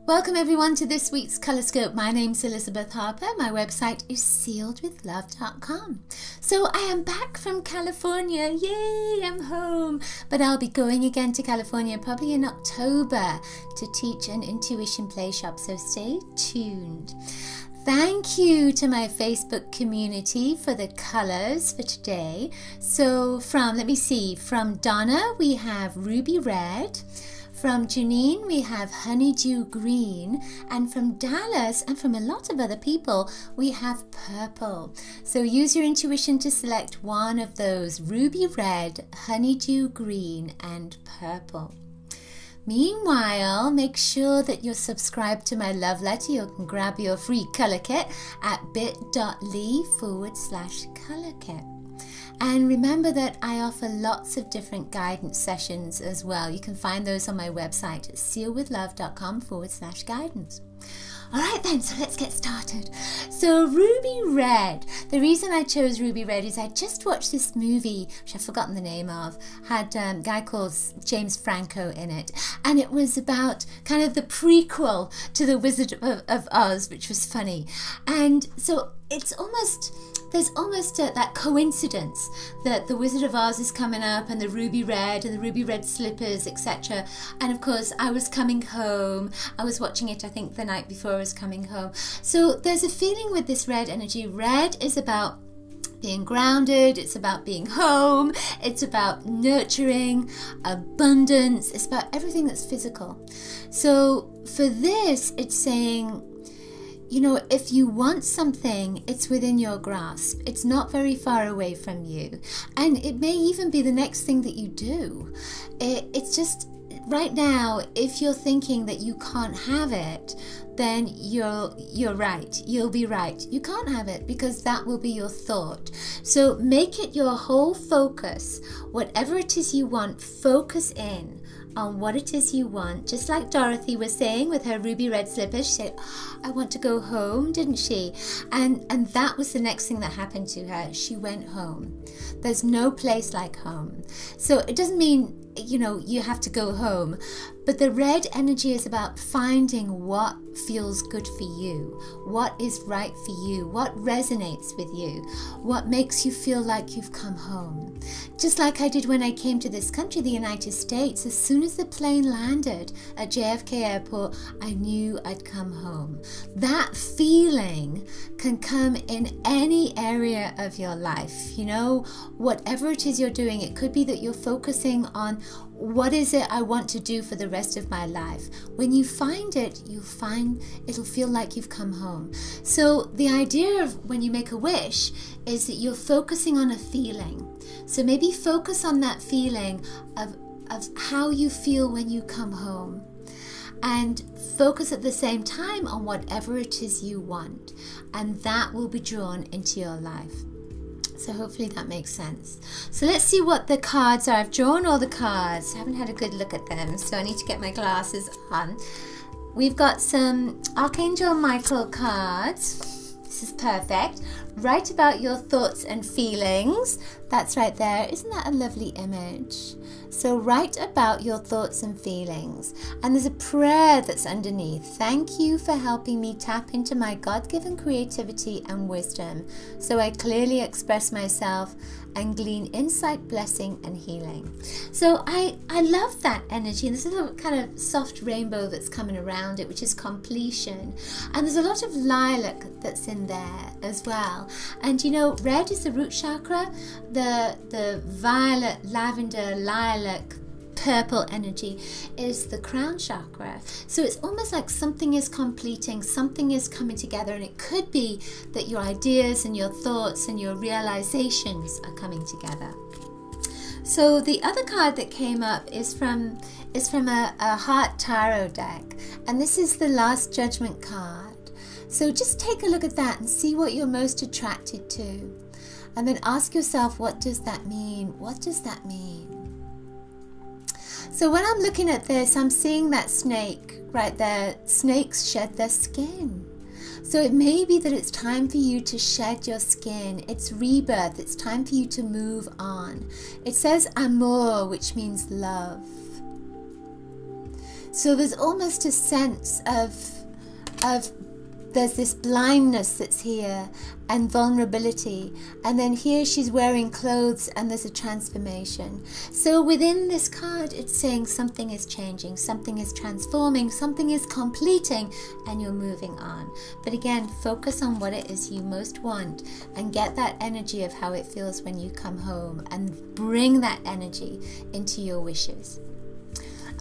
Welcome everyone to this week's Colorscope. My name's Elizabeth Harper. My website is sealedwithlove.com. So I am back from California. Yay, I'm home. But I'll be going again to California probably in October to teach an intuition play shop. So stay tuned. Thank you to my Facebook community for the colors for today. So from Donna we have Ruby Red. From Janine, we have Honeydew Green, and from Dallas, and from a lot of other people, we have Purple. So use your intuition to select one of those: Ruby Red, Honeydew Green, and Purple. Meanwhile, make sure that you're subscribed to my love letter. You can grab your free color kit at bit.ly/color kit. And remember that I offer lots of different guidance sessions as well. You can find those on my website at sealedwithlove.com/guidance. All right then, so let's get started. So Ruby Red, the reason I chose Ruby Red is I just watched this movie, which I've forgotten the name of, had a guy called James Franco in it, and it was about kind of the prequel to The Wizard of Oz, which was funny. And so there's almost that coincidence that the Wizard of Oz is coming up and the ruby red and the ruby red slippers, etc. And of course I was coming home. I was watching it, I think, the night before I was coming home. So there's a feeling with this red energy. Red is about being grounded, it's about being home, it's about nurturing, abundance, it's about everything that's physical. So for this, it's saying, you know, if you want something, it's within your grasp. It's not very far away from you. And it may even be the next thing that you do. It's just, right now, if you're thinking that you can't have it, then you're right. You'll be right. You can't have it because that will be your thought. So make it your whole focus. Whatever it is you want, focus in on what it is you want. Just like Dorothy was saying with her ruby red slippers, she said, oh, I want to go home, didn't she? And that was the next thing that happened to her. She went home. There's no place like home. So it doesn't mean, you know, you have to go home, but the red energy is about finding what feels good for you, what is right for you, what resonates with you, what makes you feel like you've come home. Just like I did when I came to this country, the United States. As soon as the plane landed at JFK Airport, I knew I'd come home. That feeling can come in any area of your life. You know, whatever it is you're doing, it could be that you're focusing on what is it I want to do for the rest of my life. When you find it, you'll find it'll feel like you've come home. So the idea of when you make a wish is that you're focusing on a feeling. So maybe focus on that feeling of how you feel when you come home. And focus at the same time on whatever it is you want. And that will be drawn into your life. So hopefully that makes sense. So let's see what the cards are. I've drawn all the cards. I haven't had a good look at them, so I need to get my glasses on. We've got some Archangel Michael cards. This is perfect. Write about your thoughts and feelings. That's right there. Isn't that a lovely image? So write about your thoughts and feelings. And there's a prayer that's underneath. Thank you for helping me tap into my God-given creativity and wisdom so I clearly express myself and glean insight, blessing, and healing. So I love that energy. And there's a little kind of soft rainbow that's coming around it, which is completion. And there's a lot of lilac that's in there as well. And you know, red is the root chakra. The violet, lavender, lilac, purple energy is the crown chakra. So it's almost like something is completing, something is coming together, and it could be that your ideas and your thoughts and your realizations are coming together. So the other card that came up is from a Heart Tarot deck, and this is the Last Judgment card. So just take a look at that and see what you're most attracted to. And then ask yourself, what does that mean? What does that mean? So when I'm looking at this, I'm seeing that snake right there. Snakes shed their skin. So it may be that it's time for you to shed your skin. It's rebirth. It's time for you to move on. It says amour, which means love. So there's almost a sense of there's this blindness that's here and vulnerability, and then here she's wearing clothes and there's a transformation. So within this card it's saying something is changing, something is transforming, something is completing, and you're moving on. But again, focus on what it is you most want and get that energy of how it feels when you come home and bring that energy into your wishes.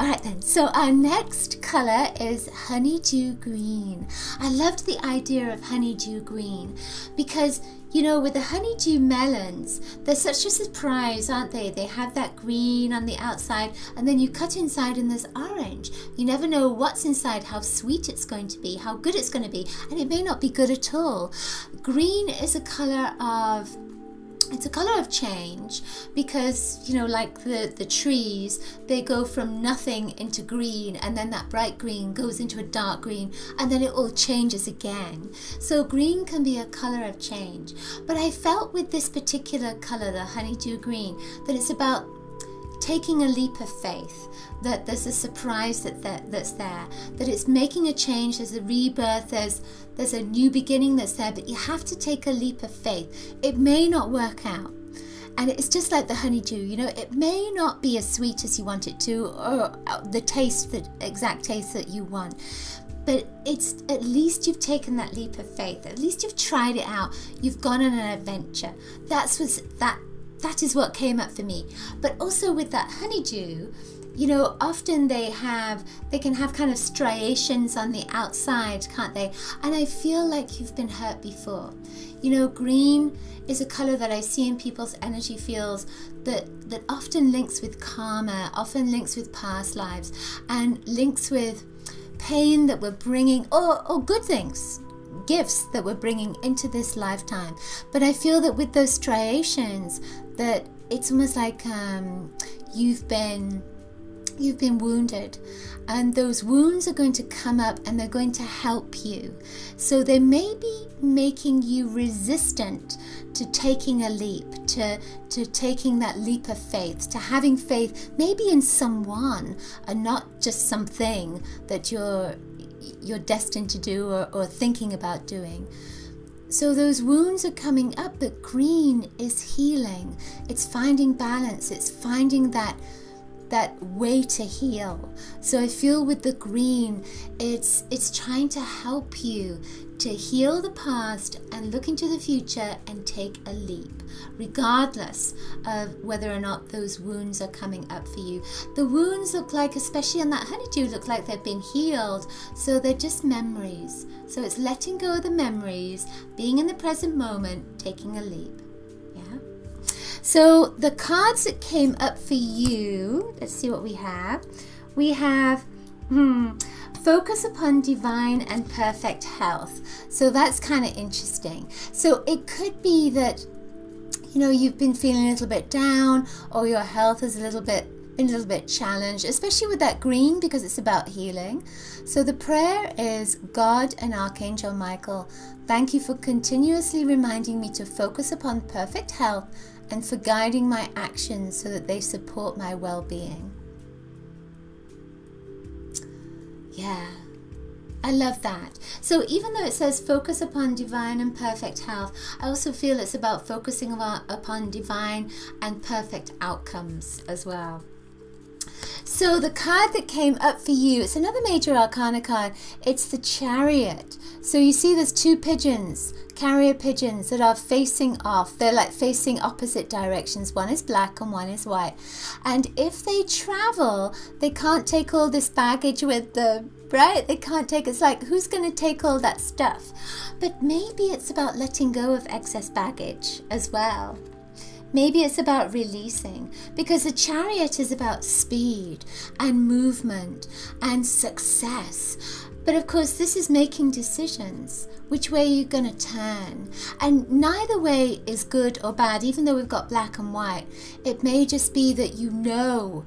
Alright then, so our next colour is Honeydew Green. I loved the idea of Honeydew Green because, you know, with the honeydew melons, they're such a surprise, aren't they? They have that green on the outside and then you cut inside and there's orange. You never know what's inside, how sweet it's going to be, how good it's going to be, and it may not be good at all. Green is a colour of It's a color of change because, you know, like the trees, they go from nothing into green, and then that bright green goes into a dark green, and then it all changes again. So green can be a color of change. But I felt with this particular color, the honeydew green, that it's about taking a leap of faith, that there's a surprise that's there, that it's making a change, there's a rebirth, there's a new beginning that's there, but you have to take a leap of faith. It may not work out. And it's just like the honeydew, you know, it may not be as sweet as you want it to, or the taste, the exact taste that you want. But it's at least you've taken that leap of faith. At least you've tried it out. You've gone on an adventure. That is what came up for me. But also with that honeydew, you know, often they can have kind of striations on the outside, can't they? And I feel like you've been hurt before. You know, green is a color that I see in people's energy fields that often links with karma, often links with past lives, and links with pain that we're bringing, or good things, gifts that we're bringing into this lifetime. But I feel that with those striations, that it's almost like you've been wounded, and those wounds are going to come up and they're going to help you. So they may be making you resistant to taking a leap, to taking that leap of faith, to having faith maybe in someone and not just something that you're destined to do or thinking about doing. So those wounds are coming up, but green is healing. It's finding balance. It's finding that way to heal. So I feel with the green, it's trying to help you to heal the past and look into the future and take a leap, regardless of whether or not those wounds are coming up for you. The wounds look like, especially on that honeydew, look like they've been healed. So they're just memories. So it's letting go of the memories, being in the present moment, taking a leap. Yeah. So the cards that came up for you, let's see what we have. We have focus upon divine and perfect health. So that's kind of interesting. So it could be that, you know, you've been feeling a little bit down, or your health is been a little bit challenged, especially with that green, because it's about healing. So the prayer is, God and Archangel Michael, thank you for continuously reminding me to focus upon perfect health and for guiding my actions so that they support my well-being. Yeah, I love that. So even though it says focus upon divine and perfect health, I also feel it's about focusing upon divine and perfect outcomes as well. So the card that came up for you, it's another major arcana card. It's the Chariot. So you see there's two pigeons, carrier pigeons, that are facing off. They're like facing opposite directions. One is black and one is white. And if they travel, they can't take all this baggage with them, right? They can't take, it's like, who's going to take all that stuff? But maybe it's about letting go of excess baggage as well. Maybe it's about releasing, because the Chariot is about speed and movement and success. But of course, this is making decisions. Which way are you going to turn? And neither way is good or bad, even though we've got black and white. It may just be that you know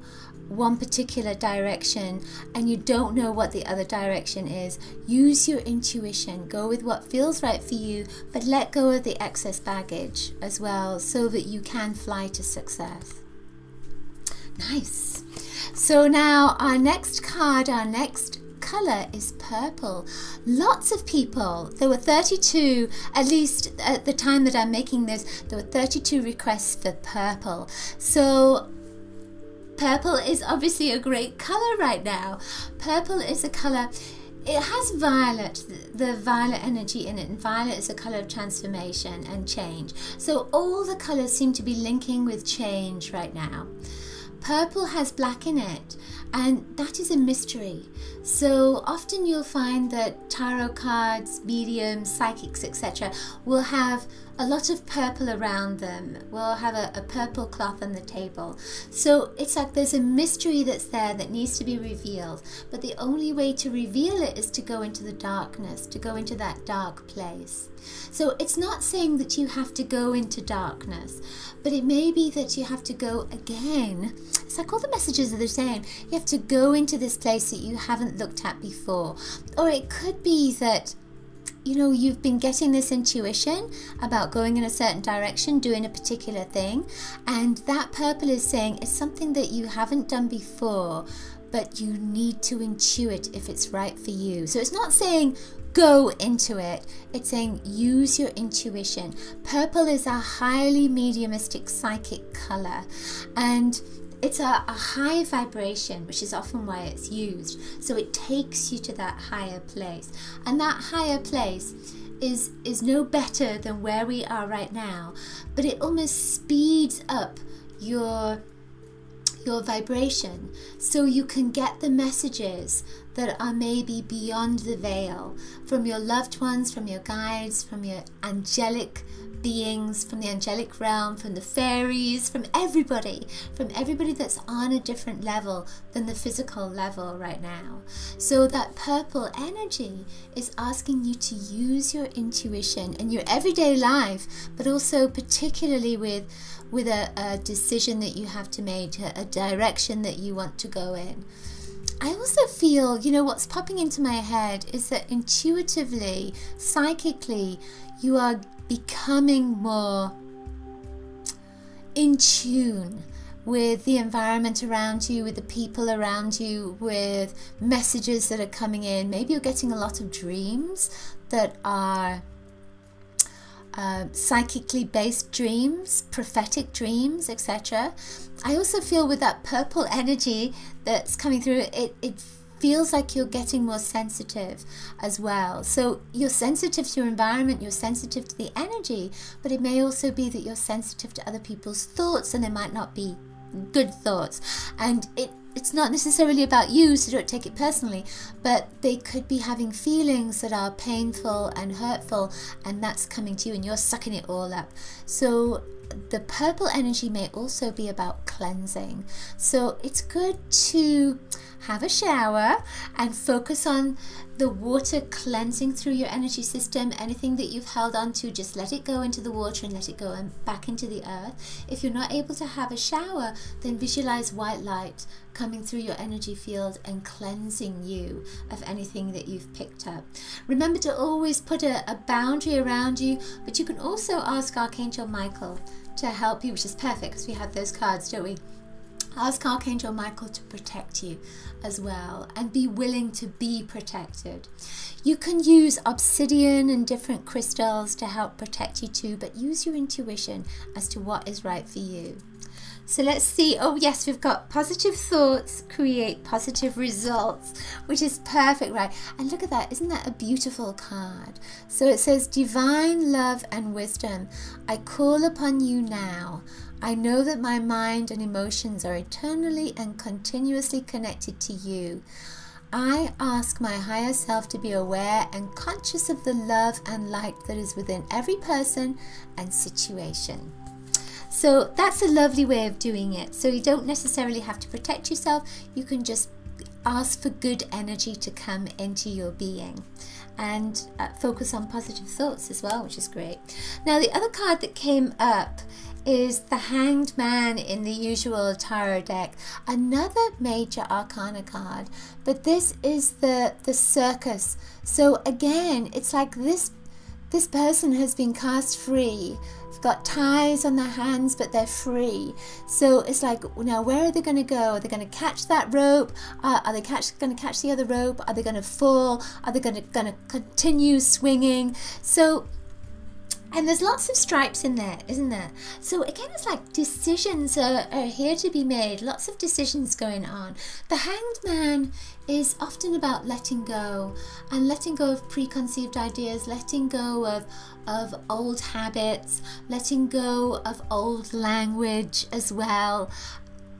one particular direction and you don't know what the other direction is. Use your intuition. Go with what feels right for you, but let go of the excess baggage as well, so that you can fly to success. Nice. So now our next card, our next color is purple. Lots of people, there were 32, at least at the time that I'm making this, there were 32 requests for purple. So purple is obviously a great color right now. Purple is a color, it has violet, the violet energy in it, and violet is a color of transformation and change. So all the colors seem to be linking with change right now. Purple has black in it, and that is a mystery. So often you'll find that tarot cards, mediums, psychics, etc. will have a lot of purple around them. We'll have a purple cloth on the table. So it's like there's a mystery that's there that needs to be revealed. But the only way to reveal it is to go into the darkness, to go into that dark place. So it's not saying that you have to go into darkness, but it may be that you have to go again. It's like all the messages are the same. You have to go into this place that you haven't looked at before. Or it could be that, you know, you've been getting this intuition about going in a certain direction, doing a particular thing, and that purple is saying it's something that you haven't done before, but you need to intuit if it's right for you. So it's not saying go into it, it's saying use your intuition. Purple is a highly mediumistic psychic color, and it's a high vibration, which is often why it's used. So it takes you to that higher place, and that higher place is no better than where we are right now, but it almost speeds up your vibration, so you can get the messages that are maybe beyond the veil, from your loved ones, from your guides, from your angelic beings, from the angelic realm, from the fairies, from everybody that's on a different level than the physical level right now. So that purple energy is asking you to use your intuition in your everyday life, but also particularly with a decision that you have to make, a direction that you want to go in. I also feel, you know, what's popping into my head is that intuitively, psychically, you are becoming more in tune with the environment around you, with the people around you, with messages that are coming in. Maybe you're getting a lot of dreams that are psychically based dreams, prophetic dreams, etc. I also feel with that purple energy that's coming through, it feels like you're getting more sensitive as well. So you're sensitive to your environment, you're sensitive to the energy, but it may also be that you're sensitive to other people's thoughts, and they might not be good thoughts. And it's not necessarily about you, so don't take it personally, but they could be having feelings that are painful and hurtful, and that's coming to you and you're sucking it all up. So the purple energy may also be about cleansing. So it's good to have a shower and focus on the water cleansing through your energy system. Anything that you've held on to, just let it go into the water and let it go back into the earth. If you're not able to have a shower, then visualize white light coming through your energy field and cleansing you of anything that you've picked up. Remember to always put a boundary around you, but you can also ask Archangel Michael to help you, which is perfect because we have those cards, don't we? Ask Archangel Michael to protect you as well, and be willing to be protected. You can use obsidian and different crystals to help protect you too, but use your intuition as to what is right for you. So let's see. Oh yes, we've got positive thoughts create positive results, which is perfect, right? And look at that. Isn't that a beautiful card? So it says, divine love and wisdom, I call upon you now. I know that my mind and emotions are eternally and continuously connected to you. I ask my higher self to be aware and conscious of the love and light that is within every person and situation. So that's a lovely way of doing it. So you don't necessarily have to protect yourself. You can just ask for good energy to come into your being, and focus on positive thoughts as well, which is great. Now the other card that came up is the Hanged Man in the usual tarot deck, another major arcana card, but this is the circus. So again, it's like this this person has been cast free. They've got ties on their hands, but they're free. So it's like, now where are they going to go? Are they going to catch that rope? Are they going to catch the other rope? Are they going to fall? Are they going to continue swinging? So, and there's lots of stripes in there, isn't there? So again, it's like decisions are here to be made. Lots of decisions going on. The Hanged Man is often about letting go, and letting go of preconceived ideas, letting go of old habits, letting go of old language as well.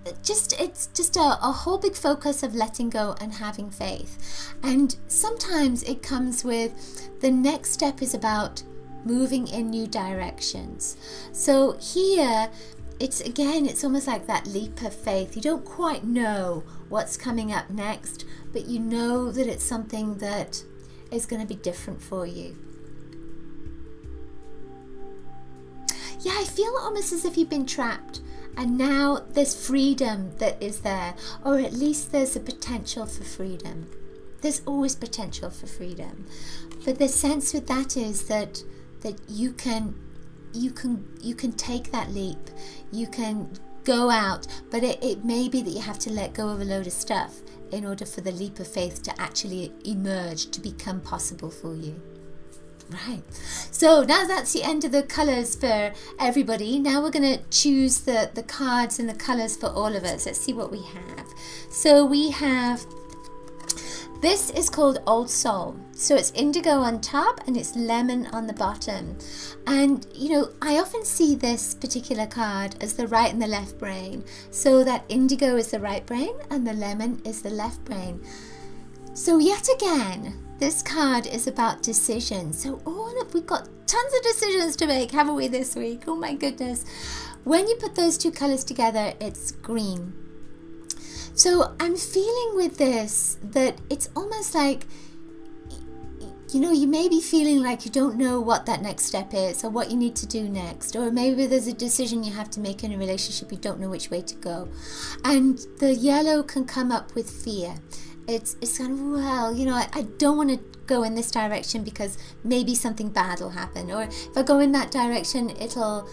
It's just a whole big focus of letting go and having faith. And sometimes it comes with the next step is about moving in new directions. So here it's almost like that leap of faith. You don't quite know what's coming up next, but you know that it's something that is going to be different for you. Yeah, I feel almost as if you've been trapped, and now there's freedom that is there, or at least there's a potential for freedom. There's always potential for freedom, but the sense with that is that you can take that leap. You can go out, but it may be that you have to let go of a load of stuff in order for the leap of faith to actually emerge, to become possible for you. Right, so now that's the end of the colours for everybody. Now we're going to choose the cards and the colours for all of us. Let's see what we have. So we have, this is called Old Soul. So it's indigo on top and it's lemon on the bottom. And you know, I often see this particular card as the right and the left brain. So that indigo is the right brain and the lemon is the left brain. So yet again, this card is about decision. So we've got tons of decisions to make, haven't we, this week? Oh my goodness. When you put those two colors together, it's green. So I'm feeling with this that it's almost like, you know, you may be feeling like you don't know what that next step is or what you need to do next, or maybe there's a decision you have to make in a relationship, you don't know which way to go. And the yellow can come up with fear. It's kind of, well, you know, I don't want to go in this direction because maybe something bad will happen, or if I go in that direction it'll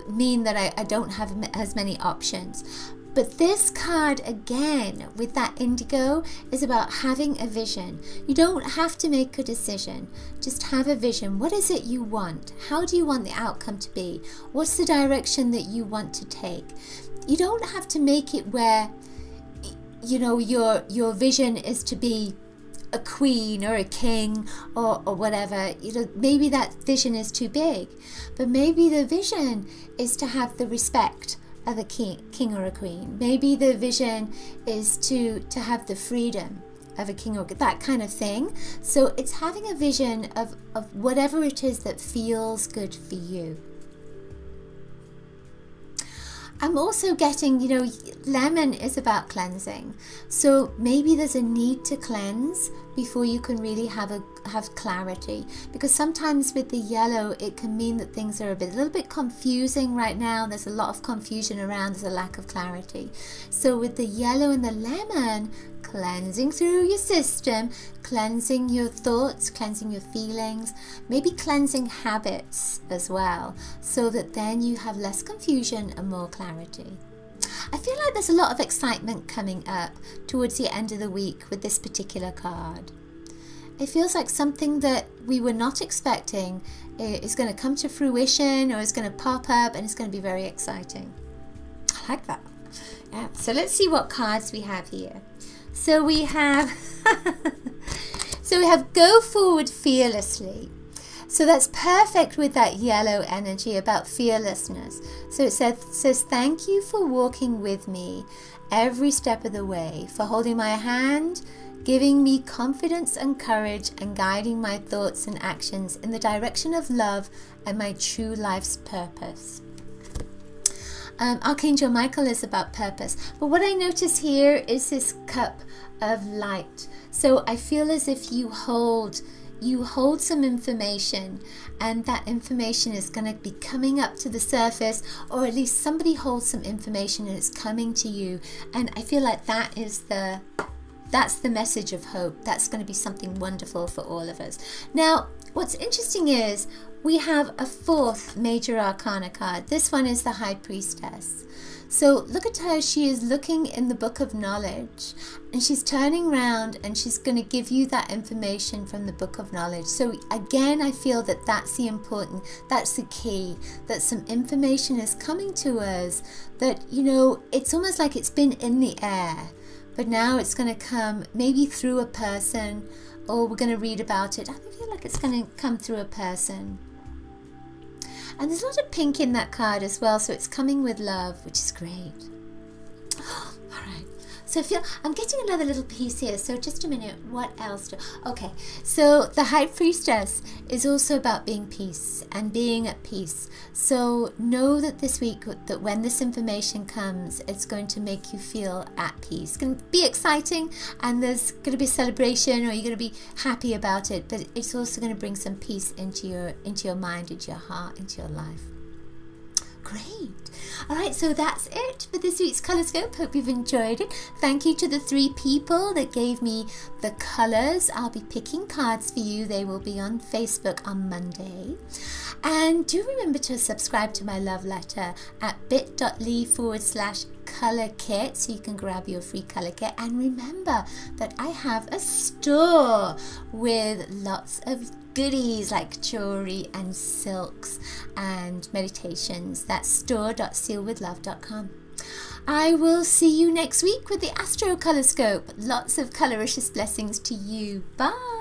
mean that I don't have as many options. But this card again with that indigo is about having a vision. You don't have to make a decision, just have a vision. What is it you want? How do you want the outcome to be? What's the direction that you want to take? You don't have to make it where, you know, your vision is to be a queen or a king or whatever. You know, maybe that vision is too big, but maybe the vision is to have the respect of a king or a queen. Maybe the vision is to have the freedom of a king or that kind of thing. So it's having a vision of whatever it is that feels good for you. I'm also getting, you know, lemon is about cleansing. So maybe there's a need to cleanse before you can really have clarity. Because sometimes with the yellow, it can mean that things are a little bit confusing right now. There's a lot of confusion around, there's a lack of clarity. So with the yellow and the lemon, cleansing through your system, cleansing your thoughts, cleansing your feelings, maybe cleansing habits as well, so that then you have less confusion and more clarity. I feel like there's a lot of excitement coming up towards the end of the week with this particular card. It feels like something that we were not expecting is going to come to fruition, or is going to pop up, and it's going to be very exciting. I like that. Yeah. So let's see what cards we have here. So we have Go Forward Fearlessly. So that's perfect with that yellow energy about fearlessness. So it says thank you for walking with me every step of the way, for holding my hand, giving me confidence and courage, and guiding my thoughts and actions in the direction of love and my true life's purpose. Archangel Michael is about purpose, but what I notice here is this cup of light. So I feel as if you hold some information, and that information is going to be coming up to the surface, or at least somebody holds some information and it's coming to you, and I feel like that's the message of hope. That's going to be something wonderful for all of us. Now, what's interesting is we have a fourth major arcana card. This one is the High Priestess. So look at her, she is looking in the Book of Knowledge, and she's turning around and she's going to give you that information from the Book of Knowledge. So again, I feel that that's the key, that some information is coming to us that, you know, it's almost like it's been in the air, but now it's going to come maybe through a person, or we're going to read about it. I feel like it's going to come through a person. And there's a lot of pink in that card as well, so it's coming with love, which is great. All right. So I'm getting another little piece here. So just a minute. What else? Okay. So the High Priestess is also about being peace and being at peace. So know that this week, that when this information comes, it's going to make you feel at peace. It's going to be exciting, and there's going to be a celebration, or you're going to be happy about it. But it's also going to bring some peace into your mind, into your heart, into your life. Great. All right, so that's it for this week's Colorscope. Hope you've enjoyed it. Thank you to the 3 people that gave me the colors. I'll be picking cards for you. They will be on Facebook on Monday. And do remember to subscribe to my love letter at bit.ly/color kit, so you can grab your free color kit. And remember that I have a store with lots of goodies like jewelry and silks and meditations. That's store.sealwithlove.com. I will see you next week with the AstroColorScope. Lots of coloricious blessings to you. Bye.